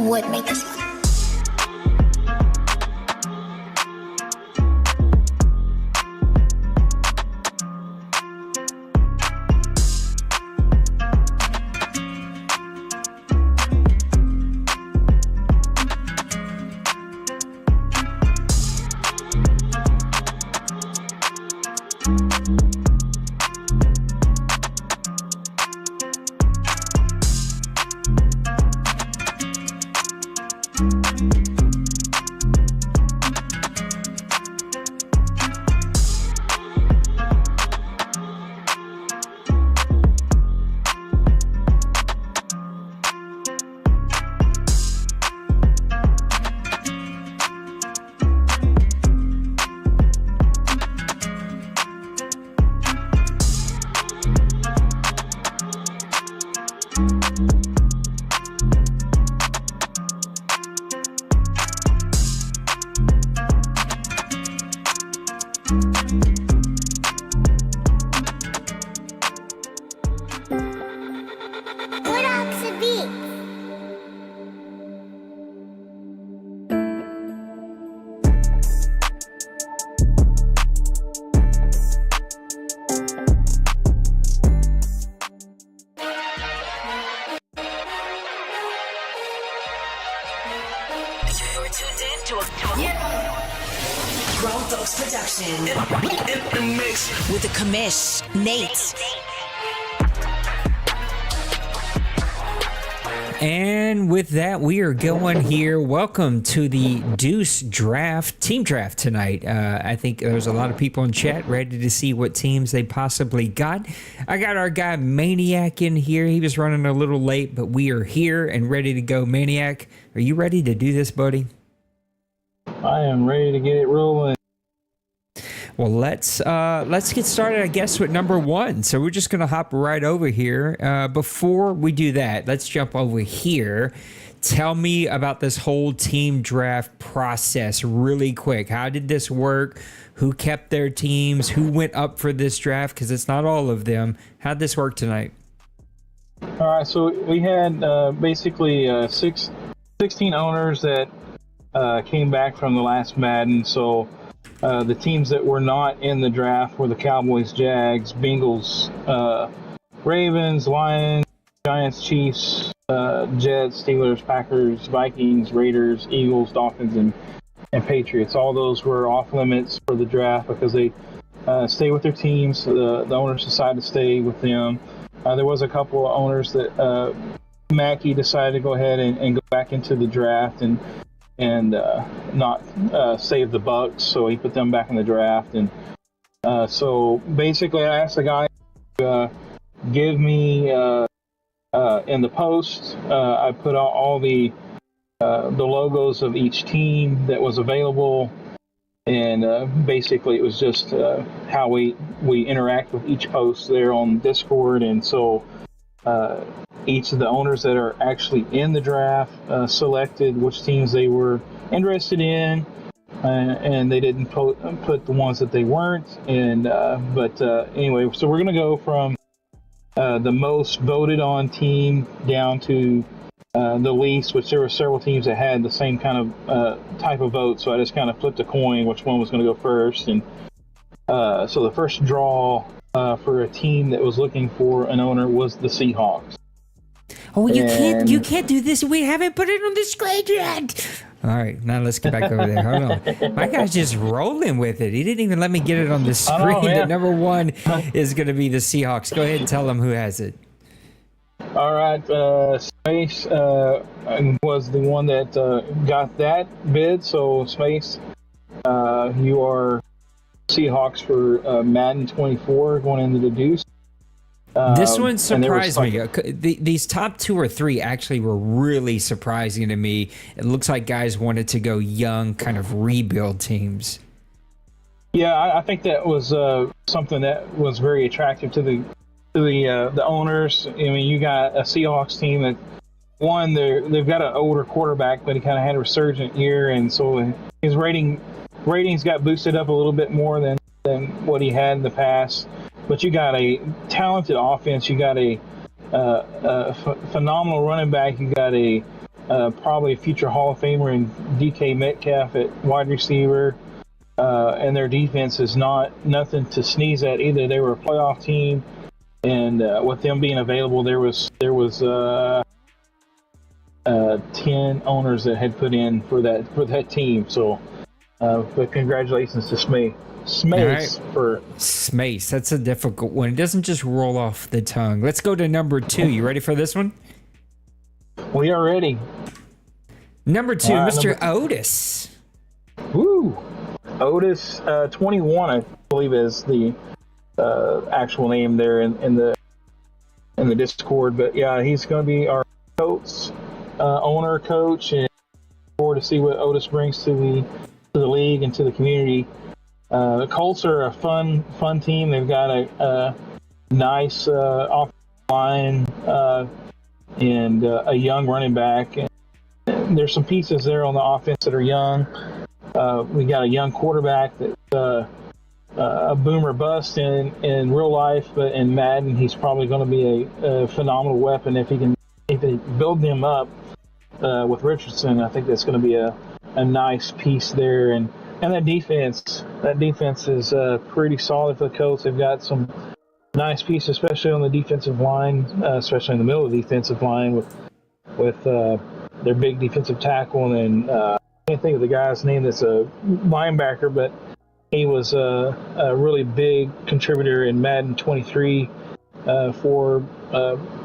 would make this one. With the commish, Nate. And with that, we are going here. Welcome to the Deuce Draft, Team Draft tonight. I think there's a lot of people in chat ready to see what teams they possibly got. I got our guy Maniac in here. He was running a little late, but we are here and ready to go. Maniac, are you ready to do this, buddy? I am ready to get it rolling. Well, let's get started, I guess, with number one. So we're just going to hop right over here. Before we do that, let's jump over here. Tell me about this whole team draft process really quick. How did this work? Who kept their teams? Who went up for this draft? Because it's not all of them. How'd this work tonight? All right, so we had basically 16 owners that came back from the last Madden. So the teams that were not in the draft were the Cowboys, Jags, Bengals, Ravens, Lions, Giants, Chiefs, Jets, Steelers, Packers, Vikings, Raiders, Eagles, Dolphins, and Patriots. All those were off limits for the draft because they stay with their teams. The owners decided to stay with them. There was a couple of owners that Mackey decided to go ahead and go back into the draft and not save the Bucks, so he put them back in the draft. And so basically, I asked the guy to give me in the post. I put out all the logos of each team that was available, and basically it was just how we interact with each post there on Discord. And so each of the owners that are actually in the draft selected which teams they were interested in, and they didn't put the ones that they weren't. And but anyway, so we're going to go from the most voted on team down to the least, which there were several teams that had the same kind of type of vote. So I just kind of flipped a coin which one was going to go first. And so the first draw for a team that was looking for an owner was the Seahawks. Oh, you can't do this. We haven't put it on the screen yet. All right, now let's get back over there. Hold on. My guy's just rolling with it. He didn't even let me get it on the screen. That number one is going to be the Seahawks. Go ahead and tell them who has it. All right, Space was the one that got that bid. So Space, you are Seahawks for Madden 24 going into the Deuce. This one surprised me. These top two or three actually were really surprising to me. It looks like guys wanted to go young, kind of rebuild teams. Yeah, I think that was something that was very attractive to the owners. I mean, you got a Seahawks team that one, they've got an older quarterback, but he kind of had a resurgent year, and so his ratings got boosted up a little bit more than what he had in the past. But you got a talented offense. You got a phenomenal running back. You got a probably a future Hall of Famer in DK Metcalf at wide receiver. And their defense is nothing to sneeze at either. They were a playoff team, and with them being available, there was 10 owners that had put in for that team. So, but congratulations to Smace for Smace. That's a difficult one. It doesn't just roll off the tongue. Let's go to number 2. You ready for this one? We are ready. Number 2, Mr. Otis. Woo! Otis 21, I believe, is the actual name there in the Discord. But yeah, he's going to be our Colts owner, coach, and forward to see what Otis brings to the league and to the community. The Colts are a fun team. They've got a nice offensive line and a young running back. And there's some pieces there on the offense that are young. We got a young quarterback that's a boomer bust in real life, but in Madden, he's probably going to be a phenomenal weapon if they build him up with Richardson. I think that's going to be a nice piece there, and that defense is pretty solid for the Colts. They've got some nice pieces, especially on the defensive line, especially in the middle of the defensive line with their big defensive tackle. And I can't think of the guy's name that's a linebacker, but he was a really big contributor in Madden 23 for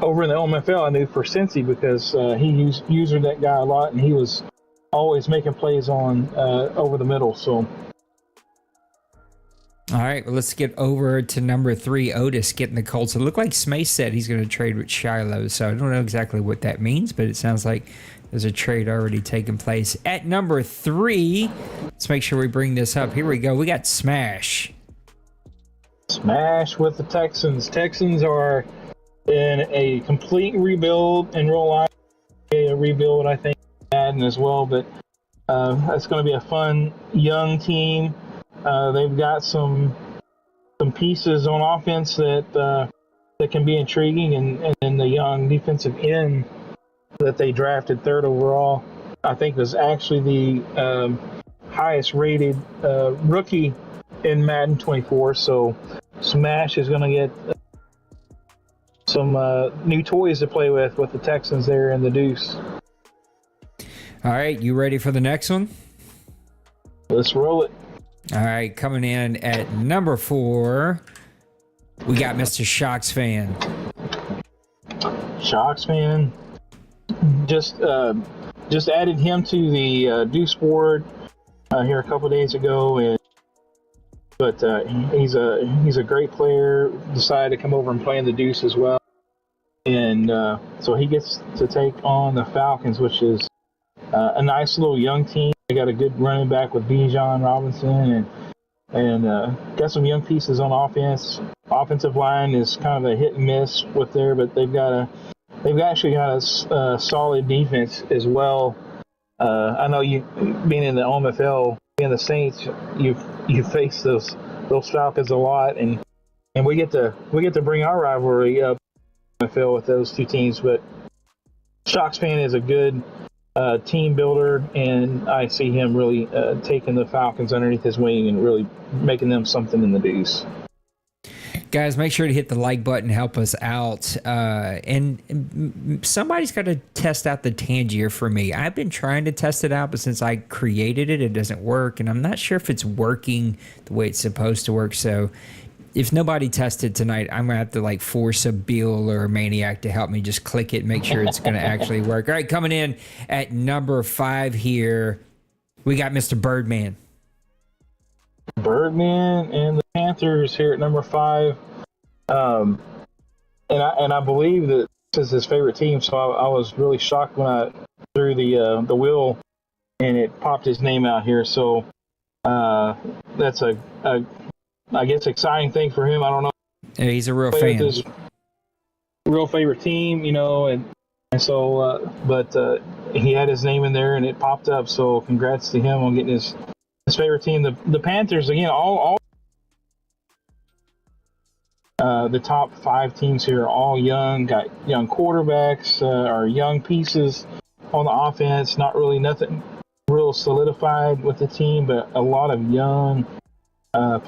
over in the OMFL. I knew for Cincy because he used that guy a lot, and he was always making plays on over the middle. So, all right, well, let's get over to number 3, Otis getting the Colts. It looked like Smace said he's going to trade with Shiloh, so I don't know exactly what that means, but it sounds like there's a trade already taking place. At number 3, let's make sure we bring this up. Here we go. We got Smash. Smash with the Texans. Texans are in a complete rebuild in real life. A rebuild, I think, Madden as well, but that's going to be a fun young team. They've got some pieces on offense that can be intriguing, and then the young defensive end that they drafted 3rd overall, I think, was actually the highest rated rookie in Madden 24. So Smash is going to get some new toys to play with the Texans there in the Deuce. All right, you ready for the next one? Let's roll it. All right, coming in at number 4, we got Mr. Shocks Fan. Shocks Fan. Just added him to the Deuce board here a couple days ago, but he's a great player. Decided to come over and play in the Deuce as well, and so he gets to take on the Falcons, which is a nice little young team. They got a good running back with Bijan Robinson, and got some young pieces on offense. Offensive line is kind of a hit and miss with there, but they've actually got a solid defense as well. I know you being in the OMFL, being the Saints, you face those Falcons a lot, and we get to bring our rivalry up in the OMFL with those two teams. But Shocks Fan is a good team builder, and I see him really taking the Falcons underneath his wing and really making them something in the Deuce. Guys, make sure to hit the like button, help us out. And somebody's got to test out the Tangier for me. I've been trying to test it out, but since I created it, it doesn't work. And I'm not sure if it's working the way it's supposed to work. So if nobody tested tonight, I'm going to have to force a Bill or a Maniac to help me just click it and make sure it's going to actually work. All right, coming in at number 5 here, we got Mr. Birdman. Birdman and the Panthers here at number 5. And I believe that this is his favorite team, so I was really shocked when I threw the wheel and it popped his name out here. So that's a I guess exciting thing for him. I don't know. Yeah, he's a real fan. His real favorite team, and so but he had his name in there and it popped up. So congrats to him on getting his favorite team. The Panthers, again, all the top 5 teams here are all young, got young quarterbacks, or young pieces on the offense. Not really nothing real solidified with the team, but a lot of young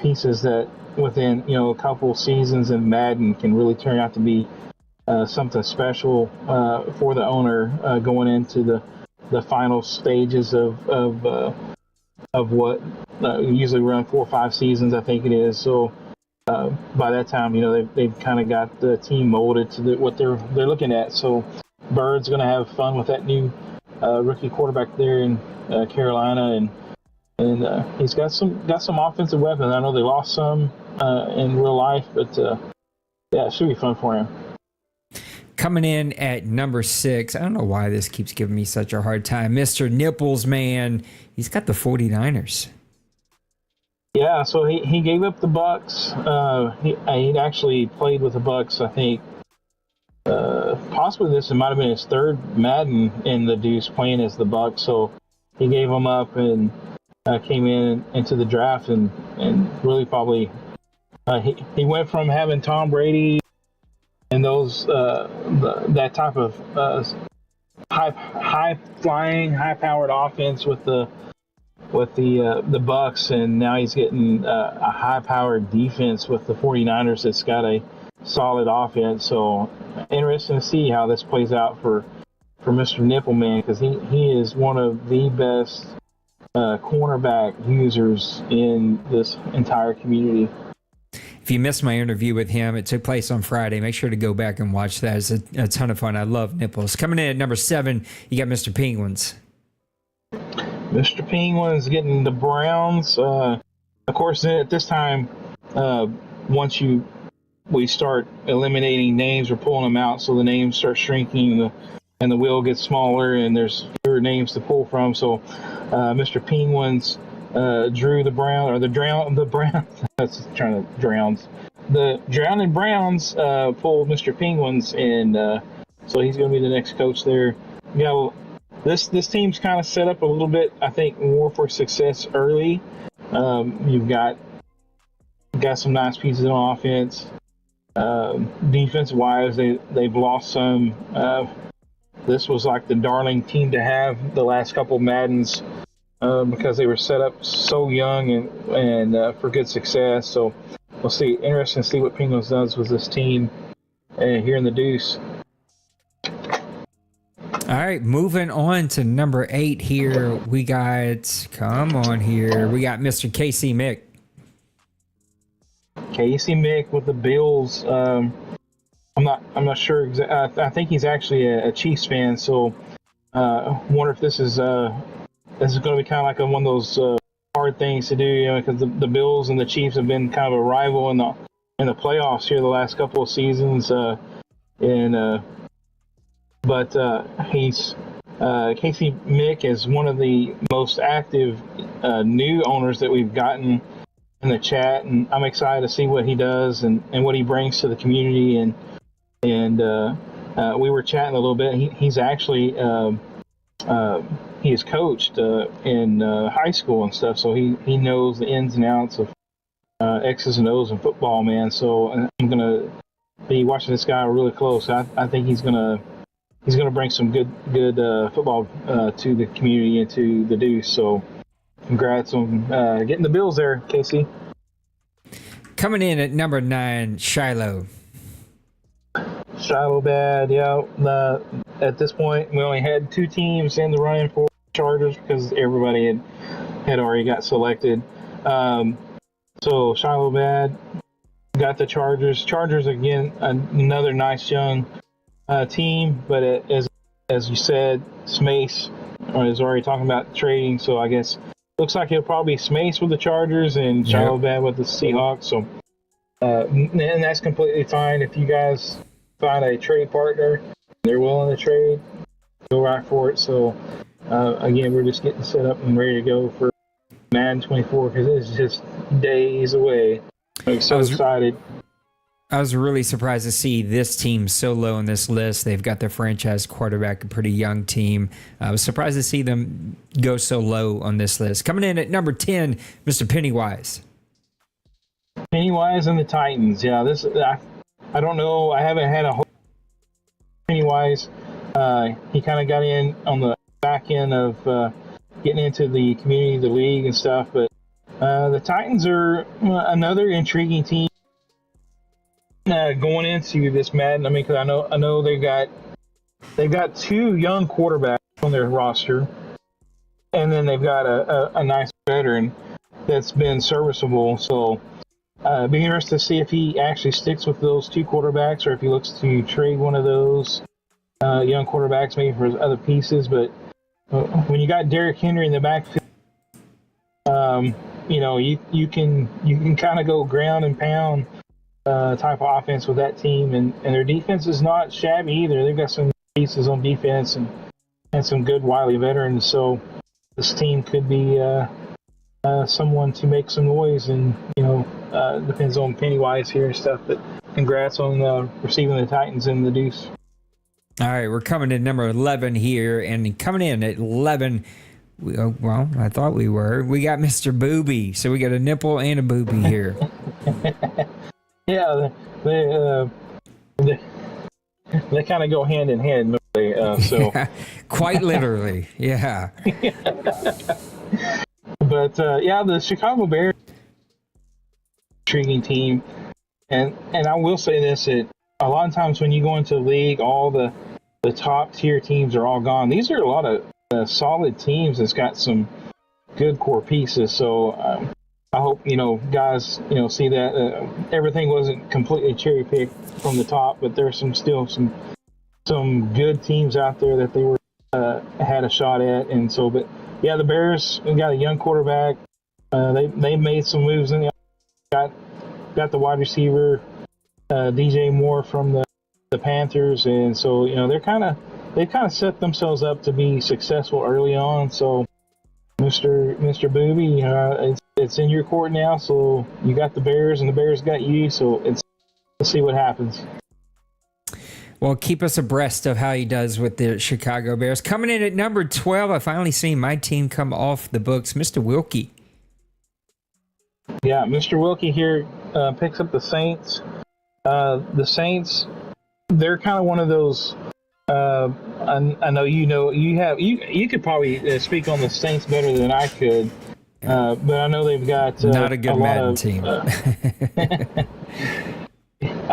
pieces that within a couple seasons in Madden can really turn out to be something special for the owner going into the final stages of what usually run 4 or 5 seasons, I think it is. So by that time, they've kind of got the team molded to what they're looking at. So Bird's going to have fun with that new rookie quarterback there in Carolina, and he's got some offensive weapons. I know they lost some in real life, but yeah, it should be fun for him. Coming in at number 6, I don't know why this keeps giving me such a hard time. Mr. Nipples, man, he's got the 49ers. Yeah, so he gave up the Bucks. He'd actually played with the Bucks, I think. Possibly this might have been his third Madden in the Deuce playing as the Bucks. So he gave them up and came into the draft and really probably he went from having Tom Brady and those that type of high flying, high powered offense with the Bucks, and now he's getting a high powered defense with the 49ers that's got a solid offense. So interesting to see how this plays out for Mr. Nippleman, because he is one of the best cornerback users in this entire community. If you missed my interview with him, it took place on Friday. Make sure to go back and watch that. It's a ton of fun. I love Nipples. Coming in at number 7, you got Mr. Penguins. Mr. Penguins getting the Browns. Of course, at this time, once we start eliminating names or pulling them out, so the names start shrinking and the wheel gets smaller and there's fewer names to pull from. So Mr. Penguins drew the Browns. That's trying to drowns. The Drowning Browns pulled Mr. Penguins, and so he's going to be the next coach there. This team's kind of set up a little bit, I think, more for success early. You've got some nice pieces on offense. Defense-wise, they've lost some. This was like the darling team to have the last couple Maddens because they were set up so young and for good success. So we'll see. Interesting to see what Penguins does with this team here in the Deuce. All right, moving on to number 8 here. We got Mr. KC Mick. KC Mick with the Bills. I'm not sure. I think he's actually a Chiefs fan. So wonder if this is going to be kind of like one of those hard things to do, because the Bills and the Chiefs have been kind of a rival in the playoffs here the last couple of seasons. But he's Casey Mick is one of the most active new owners that we've gotten in the chat, and I'm excited to see what he does and what he brings to the community. And we were chatting a little bit. He's actually he has coached in high school and stuff, so he knows the ins and outs of X's and O's in football, man. So I'm gonna be watching this guy really close. I think he's gonna bring some good football to the community and to the Deuce. So congrats on getting the Bills there, Casey. Coming in at number 9, Shiloh. Shiloh bad, yeah. At this point, we only had 2 teams in the running for Chargers because everybody had already got selected. So Shiloh bad got the Chargers. Chargers again, another nice young team, but as you said, Smace is already talking about trading, so I guess looks like he'll probably be Smace with the Chargers and Shiloh Bad with the Seahawks. So and that's completely fine. If you guys find a trade partner, they're willing to trade, go right for it. So again, we're just getting set up and ready to go for Madden 24 because it's just days away. I'm so excited. I was really surprised to see this team so low on this list. They've got their franchise quarterback, a pretty young team. I was surprised to see them go so low on this list. Coming in at number 10, Mr. Pennywise. Pennywise and the Titans. Yeah, I don't know. I haven't had a whole Pennywise. He kind of got in on the back end of getting into the community, the league, and stuff. But the Titans are another intriguing team going into this Madden. I mean, because I know they've got two young quarterbacks on their roster, and then they've got a nice veteran that's been serviceable. So it'd be interesting to see if he actually sticks with those two quarterbacks, or if he looks to trade one of those young quarterbacks maybe for other pieces. But when you got Derrick Henry in the backfield, you can kind of go ground and pound type of offense with that team, and their defense is not shabby either. They've got some pieces on defense and some good wily veterans. So this team could be someone to make some noise, and depends on Pennywise here and stuff. But congrats on receiving the Titans and the Deuce. All right, we're coming in number 11 here, and coming in at 11. Well, I thought we were. We got Mr. Booby, so we got a nipple and a booby here. Yeah, they kind of go hand in hand. So quite literally, yeah. But the Chicago Bears, intriguing team, and I will say this: that a lot of times when you go into the league, all the top tier teams are all gone. These are a lot of solid teams that's got some good core pieces. So I hope guys see that everything wasn't completely cherry picked from the top, but there's still some good teams out there that they were had a shot at. And so, but yeah, the Bears got a young quarterback. They made some moves in the got the wide receiver DJ Moore from the Panthers, and so they kind of set themselves up to be successful early on. So Mr. Booby, it's in your court now. So you got the Bears, and the Bears got you. So let's see what happens. Well, keep us abreast of how he does with the Chicago Bears. Coming in at number 12, I finally seen my team come off the books, Mr. Wilkie. Yeah, Mr. Wilkie here picks up the Saints. The Saints, they're kind of one of those. I know you could probably speak on the Saints better than I could, but I know they've got not a good Madden team. I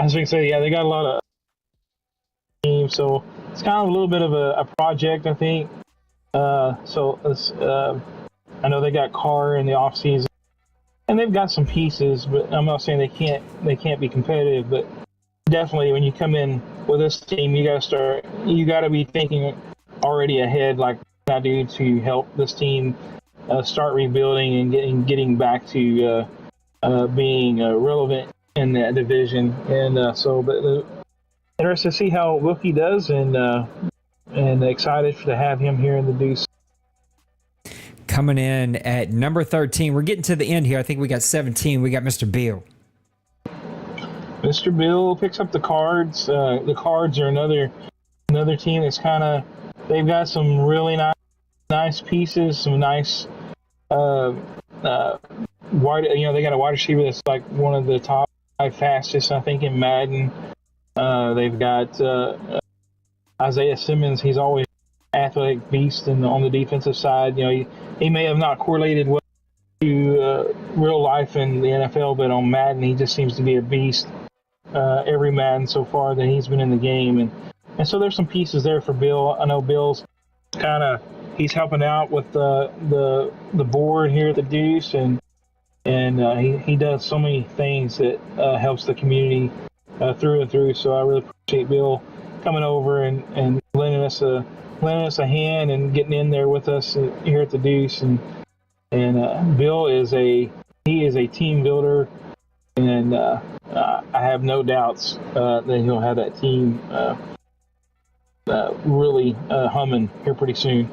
was going to say, yeah, they got a lot of teams, so it's kind of a little bit of a project, I think. I know they got Carr in the offseason, and they've got some pieces, but I'm not saying they can't be competitive, but definitely when you come in with this team, you got to be thinking already ahead, like I do, to help this team start rebuilding and getting back to being relevant in that division. And but interested to see how Wilkie does, and excited to have him here in the Deuce. Coming in at number 13, we're getting to the end here. I think we got 17. We got Mr. Bill. Mr. Bill picks up the Cards. The Cards are another team that's they've got some really nice pieces, some nice wide. They got a wide receiver that's like one of the top 5 fastest, I think, in Madden. They've got Isaiah Simmons. He's always an athletic beast, and on the defensive side, he may have not correlated well to real life in the NFL, but on Madden, he just seems to be a beast. Every Madden so far that he's been in the game, and so there's some pieces there for Bill. I know Bill's he's helping out with the board here at the Deuce, and he does so many things that helps the community through and through. So I really appreciate Bill coming over and lending us a hand and getting in there with us here at the Deuce. And Bill is a team builder, and I have no doubts that he'll have that team really humming here pretty soon.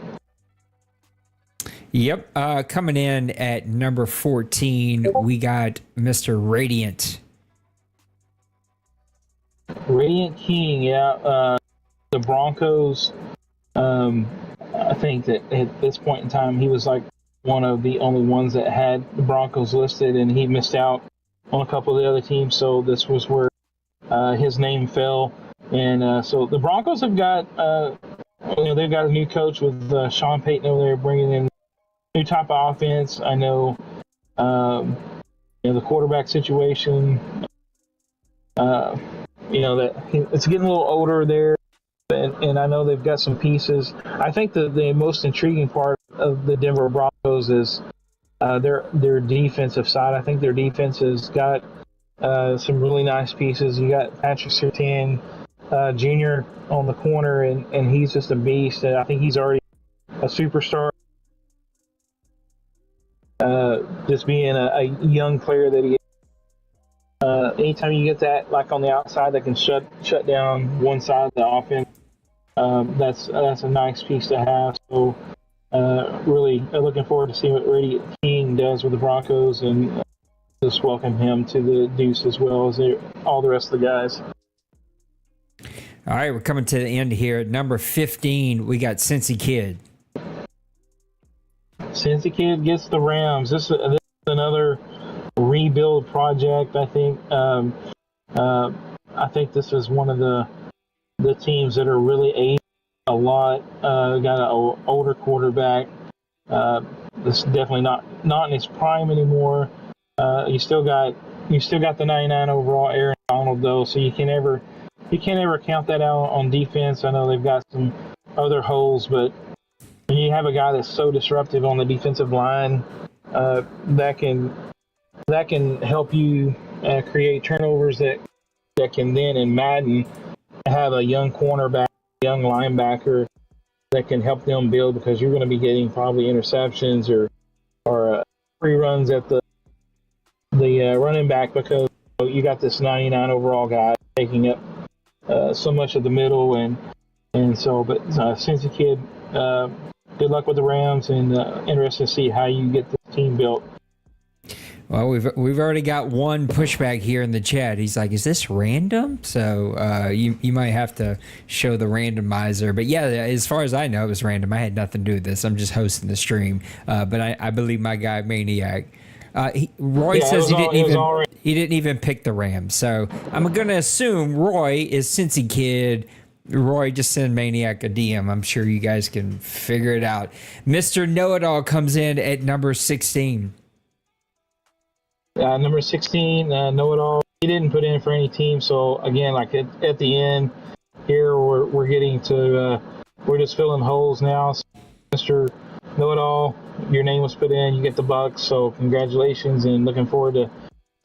Yep. Coming in at number 14, we got Mr. Radiant. Radiant King, yeah. The Broncos, I think that at this point in time, he was like one of the only ones that had the Broncos listed, and he missed out on a couple of the other teams, so this was where his name fell. And so the Broncos have got they've got a new coach with Sean Payton over there bringing in new type of offense. I know, the quarterback situation. That it's getting a little older there, and I know they've got some pieces. I think the most intriguing part of the Denver Broncos is their defensive side. I think their defense has got some really nice pieces. You got Patrick Surtain Jr. on the corner, and he's just a beast. And I think he's already a superstar. Just being a young player that he is. Anytime you get that, like on the outside, that can shut down one side of the offense, that's a nice piece to have. So, really looking forward to seeing what Brady King does with the Broncos, and just welcome him to the Deuce as well as all the rest of the guys. All right, we're coming to the end here. At number 15, we got Cincy Kid. Cincy Kid gets the Rams. This is another rebuild project. I think this is one of the teams that are really aging a lot. Got an older quarterback. This is definitely not in his prime anymore. You still got the 99 overall Aaron Donald though, so you can't ever count that out on defense. I know they've got some other holes, but when you have a guy that's so disruptive on the defensive line, that can help you create turnovers that can then in Madden have a young cornerback, young linebacker that can help them build, because you're going to be getting probably interceptions or free runs at the running back, because you got this 99 overall guy taking up so much of the middle, and so. But Cincy Kid, good luck with the Rams, and interested to see how you get this team built. Well, we've already got one pushback here in the chat. He's like, "Is this random?" So you might have to show the randomizer. But yeah, as far as I know, it was random. I had nothing to do with this. I'm just hosting the stream. But I believe my guy Maniac. Roy says he didn't even pick the Rams. So I'm gonna assume Roy is Cincy Kid. Roy, just send Maniac a DM. I'm sure you guys can figure it out. Mr. Know-It-All comes in at number 16. Number 16, Know-It-All. He didn't put in for any team, so again, like at the end here, we're getting to we're just filling holes now. So Mr. Know-It-All, your name was put in. You get the Bucks, so congratulations, and looking forward to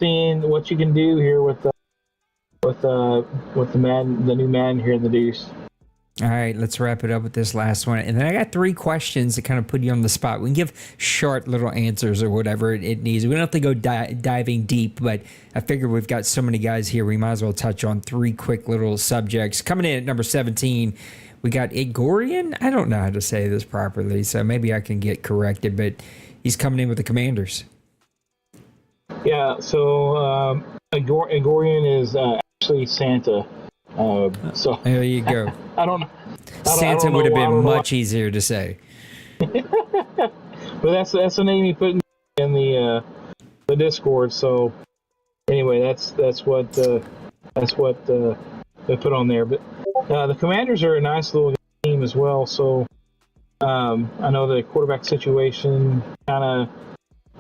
seeing what you can do here with the Madden, the new Madden here in the Deuce. All right, let's wrap it up with this last one. And then I got 3 questions to kind of put you on the spot. We can give short little answers or whatever it needs. We don't have to go diving deep, but I figure we've got so many guys here, we might as well touch on 3 quick little subjects. Coming in at number 17, we got Igorian. I don't know how to say this properly, so maybe I can get corrected, but he's coming in with the Commanders. Yeah, so Igorian is actually Santa. So there you go. I don't know. Santa would have been much easier to say. But that's the name he put in the Discord. So anyway, that's what they put on there. But the Commanders are a nice little team as well. So I know the quarterback situation kind of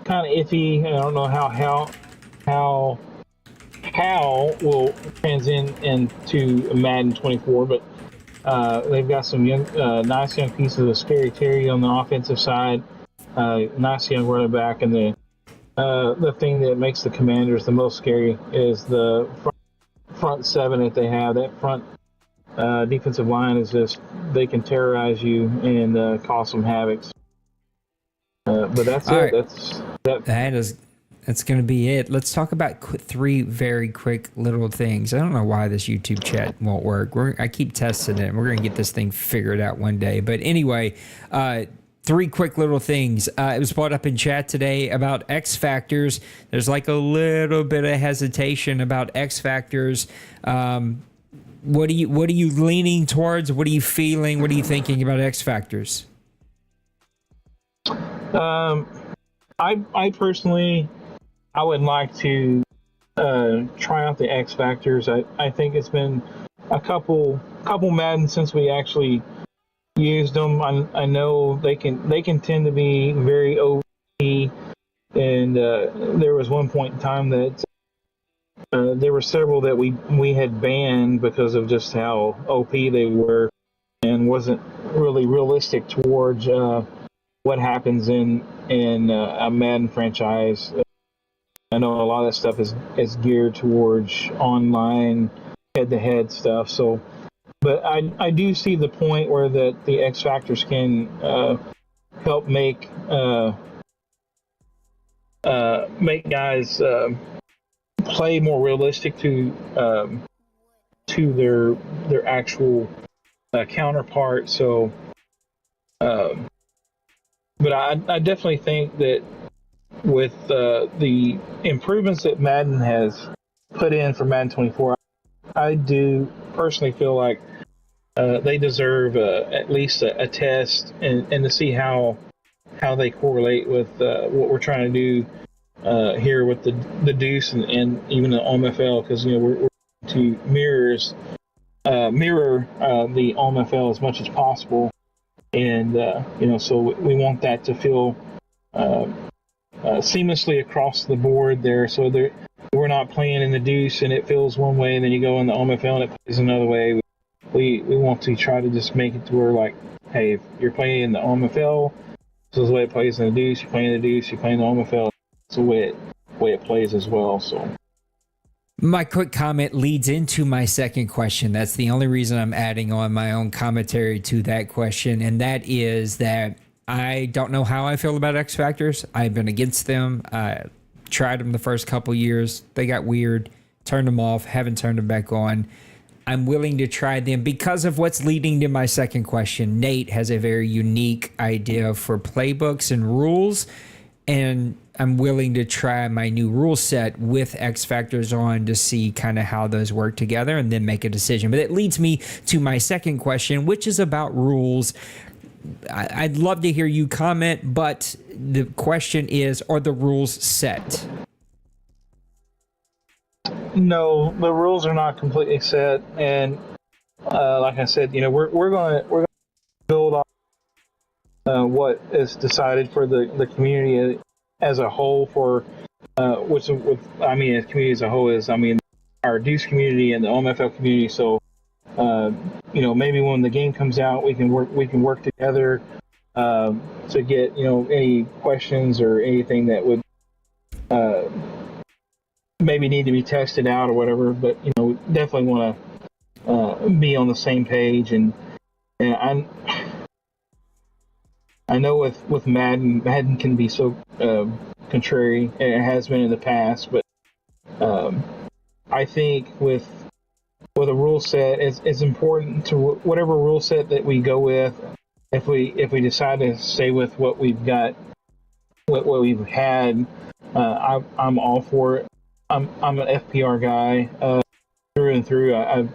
iffy. I don't know how will transcend into Madden 24, but they've got some nice young pieces of Scary Terry on the offensive side, nice young running back, and the thing that makes the Commanders the most scary is the front 7 that they have. That front defensive line is just, they can terrorize you and cause some havoc. But that's all it. Right. That's going to be it. Let's talk about 3 very quick little things. I don't know why this YouTube chat won't work. I keep testing it. We're going to get this thing figured out one day. But anyway, 3 quick little things. It was brought up in chat today about X Factors. There's like a little bit of hesitation about X Factors. What are you leaning towards? What are you feeling? What are you thinking about X Factors? I personally, I would like to try out the X Factors. I think it's been a couple Madden since we actually used them. I know they can tend to be very OP, and there was one point in time that there were several that we had banned because of just how OP they were, and wasn't really realistic towards what happens in a Madden franchise. I know a lot of that stuff is geared towards online head-to-head stuff. So, but I do see the point where that the X Factors can help make guys play more realistic to their actual counterpart. So, but I definitely think that with the improvements that Madden has put in for Madden 24, I do personally feel like they deserve at least a test and to see how they correlate with what we're trying to do here with the Deuce and even the OMFL, because we're to mirror the OMFL as much as possible, and so we want that to feel seamlessly across the board there, so we're not playing in the Deuce and it feels one way, and then you go in the OMFL and it plays another way. We want to try to just make it to where, like, hey, if you're playing in the OMFL, this is the way it plays in the Deuce. You're playing in the Deuce, you're playing the OMFL. It's the way it plays as well. So, my quick comment leads into my second question. That's the only reason I'm adding on my own commentary to that question, and that is that I don't know how I feel about X Factors. I've been against them. I tried them the first couple years. They got weird. Turned them off. Haven't turned them back on. I'm willing to try them because of what's leading to my second question. Nate has a very unique idea for playbooks and rules, and I'm willing to try my new rule set with X Factors on to see kind of how those work together and then make a decision. But it leads me to my second question, which is about rules. I'd love to hear you comment, but the question is, are the rules set? No, the rules are not completely set, and like I said, we're going to build off what is decided for the community as a whole. For as community as a whole is, our Deuce community and the OMFL community. So, maybe when the game comes out, we can work together to get any questions or anything that would maybe need to be tested out or whatever. But definitely want to be on the same page. And I know with Madden can be so contrary, and it has been in the past. But I think with a rule set, it's important to whatever rule set that we go with. If we decide to stay with what we've got, what we've had, I'm all for it. I'm an FPR guy through and through. I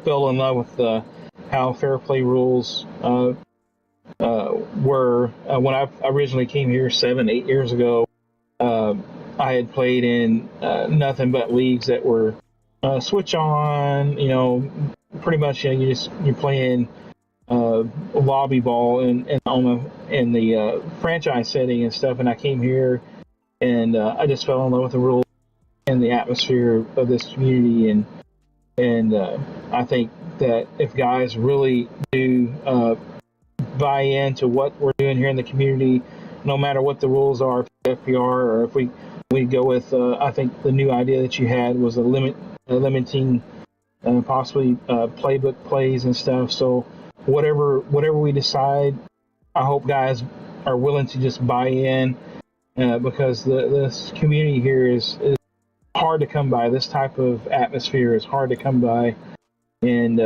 fell in love with how fair play rules were when I originally came here 7-8 years ago. I had played in nothing but leagues that were switch on. Pretty much you're playing lobby ball in the franchise setting and stuff. And I came here and I just fell in love with the rules and the atmosphere of this community, and I think that if guys really do buy into what we're doing here in the community, no matter what the rules are, FPR, or if we go with, I think the new idea that you had was limiting possibly playbook plays and stuff. So whatever we decide, I hope guys are willing to just buy in because this community here is hard to come by. This type of atmosphere is hard to come by, and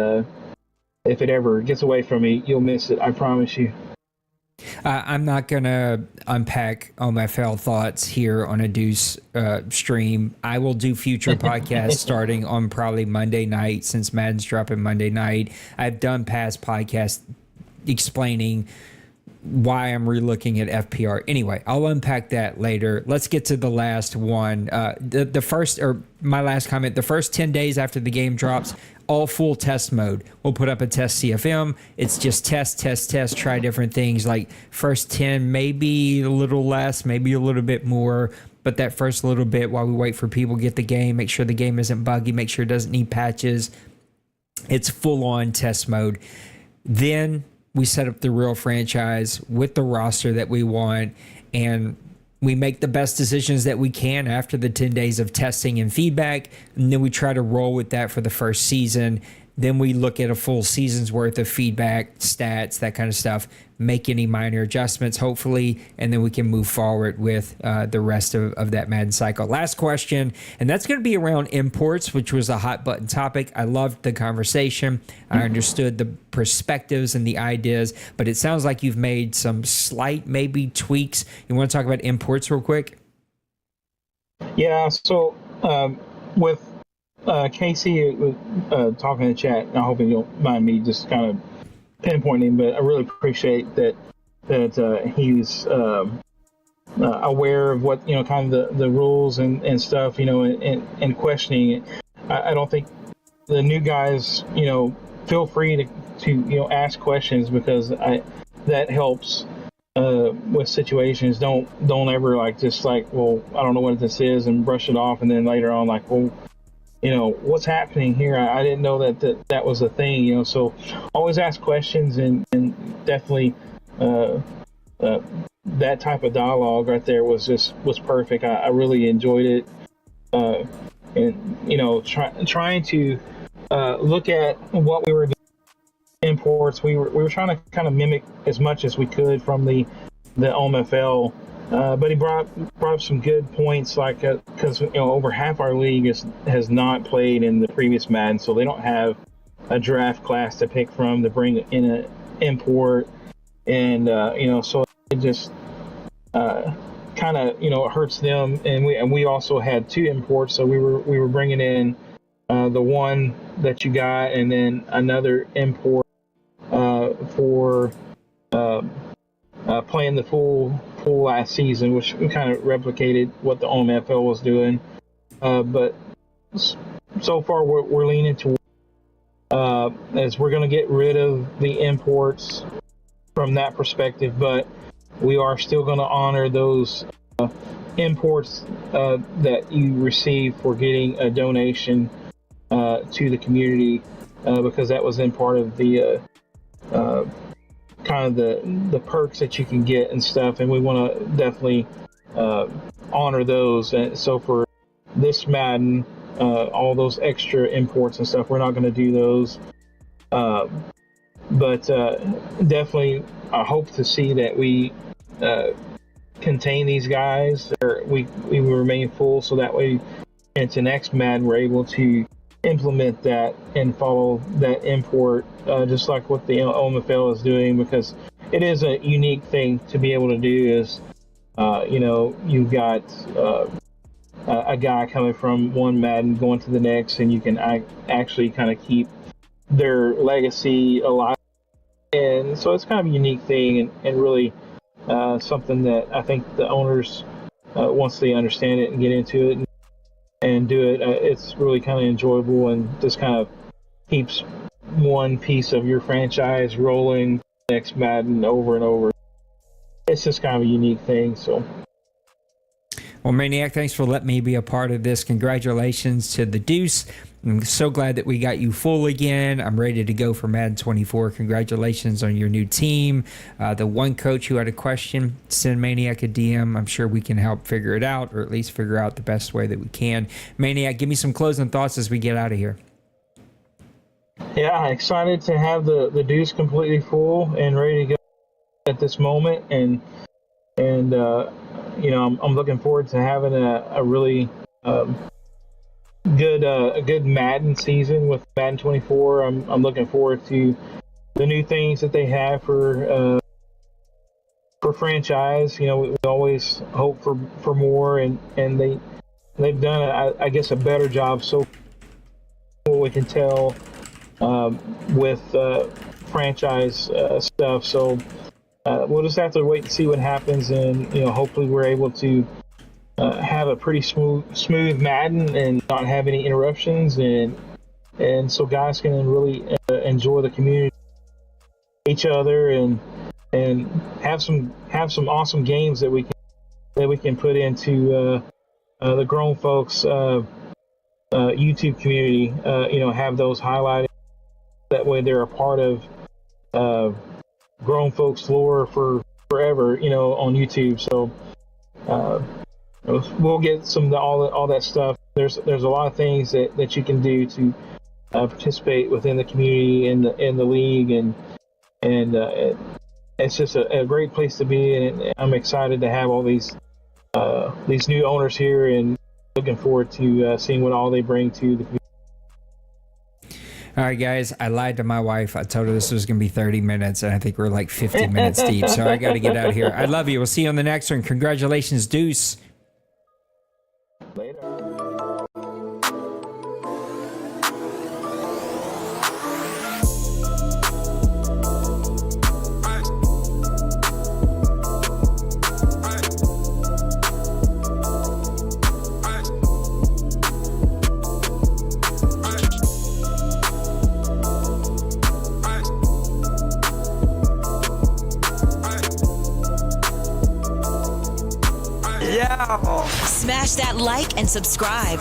if it ever gets away from me, you'll miss it. I promise you. I'm not going to unpack OMFL thoughts here on a Deuce stream. I will do future podcasts starting on probably Monday night, since Madden's dropping Monday night. I've done past podcasts explaining why I'm relooking at FPR. Anyway, I'll unpack that later. Let's get to the last one. The first, or my last comment, the first 10 days after the game drops, all full test mode. We'll put up a test CFM. It's just test, try different things. Like first 10, maybe a little less, maybe a little bit more. But that first little bit while we wait for people to get the game, make sure the game isn't buggy, make sure it doesn't need patches. It's full on test mode. Then we set up the real franchise with the roster that we want, and we make the best decisions that we can after the 10 days of testing and feedback. And then we try to roll with that for the first season. Then we look at a full season's worth of feedback, stats, that kind of stuff, make any minor adjustments, hopefully, and then we can move forward with the rest of that Madden cycle. Last question, and that's going to be around imports, which was a hot button topic. I loved the conversation. I understood the perspectives and the ideas, but it sounds like you've made some slight, maybe tweaks. You want to talk about imports real quick? Yeah, so with Casey talking in the chat, I hope you don't mind me just kind of pinpointing, but I really appreciate that he's aware of what, kind of the rules and stuff, and questioning it. I don't think the new guys, feel free to ask questions, because that helps with situations. Don't ever well, I don't know what this is, and brush it off, and then later on well, what's happening here? I didn't know that was a thing, so always ask questions, and definitely that type of dialogue right there was perfect. I really enjoyed it. And, trying to look at what we were doing, imports, we were trying to kind of mimic as much as we could from the OMFL. But he brought up some good points, like because over half our league has not played in the previous Madden, so they don't have a draft class to pick from to bring in an import, and so it just kind of hurts them. And we also had 2 imports, so we were bringing in the one that you got, and then another import for playing the full last season, which kind of replicated what the OMFL was doing. But so far we're leaning toward as we're going to get rid of the imports from that perspective, but we are still going to honor those imports that you receive for getting a donation to the community, because that was in part of the kind of the perks that you can get and stuff, and we want to definitely honor those. And so for this Madden, all those extra imports and stuff, we're not going to do those, but definitely I hope to see that we contain these guys, or we remain full, so that way into next Madden we're able to implement that and follow that import, just like what the OMFL is doing, because it is a unique thing to be able to do. Is you've got a guy coming from one Madden going to the next, and you can actually kind of keep their legacy alive, and so it's kind of a unique thing, and really something that I think the owners, once they understand it and get into it and do it, it's really kind of enjoyable, and just kind of keeps one piece of your franchise rolling next Madden over and over. It's just kind of a unique thing. So, well, Maniac, thanks for letting me be a part of this. Congratulations to the Deuce. I'm so glad that we got you full again. I'm ready to go for Madden 24. Congratulations on your new team. The one coach who had a question, send Maniac a DM. I'm sure we can help figure it out, or at least figure out the best way that we can. Maniac, give me some closing thoughts as we get out of here. Yeah, excited to have the Deuce completely full and ready to go at this moment. And I'm looking forward to having a really good Madden season with Madden 24. I'm looking forward to the new things that they have for franchise. We always hope for more, and they've done I guess a better job so what we can tell with franchise stuff. So we'll just have to wait and see what happens, and hopefully we're able to have a pretty smooth Madden and not have any interruptions, and so guys can really enjoy the community, each other, and have some awesome games that we can put into the grown folks YouTube community. Have those highlighted. That way, they're a part of grown folks lore for forever. On YouTube. So we'll get all that stuff. There's a lot of things that you can do to participate within the community and the league, and it's just a great place to be, and I'm excited to have all these new owners here, and looking forward to seeing what all they bring to the community. All right, guys, I lied to my wife. I told her this was going to be 30 minutes, and I think we're like 50 minutes deep, so I got to get out of here. I love you. We'll see you on the next one. Congratulations, Deuce. Later. Smash that like and subscribe.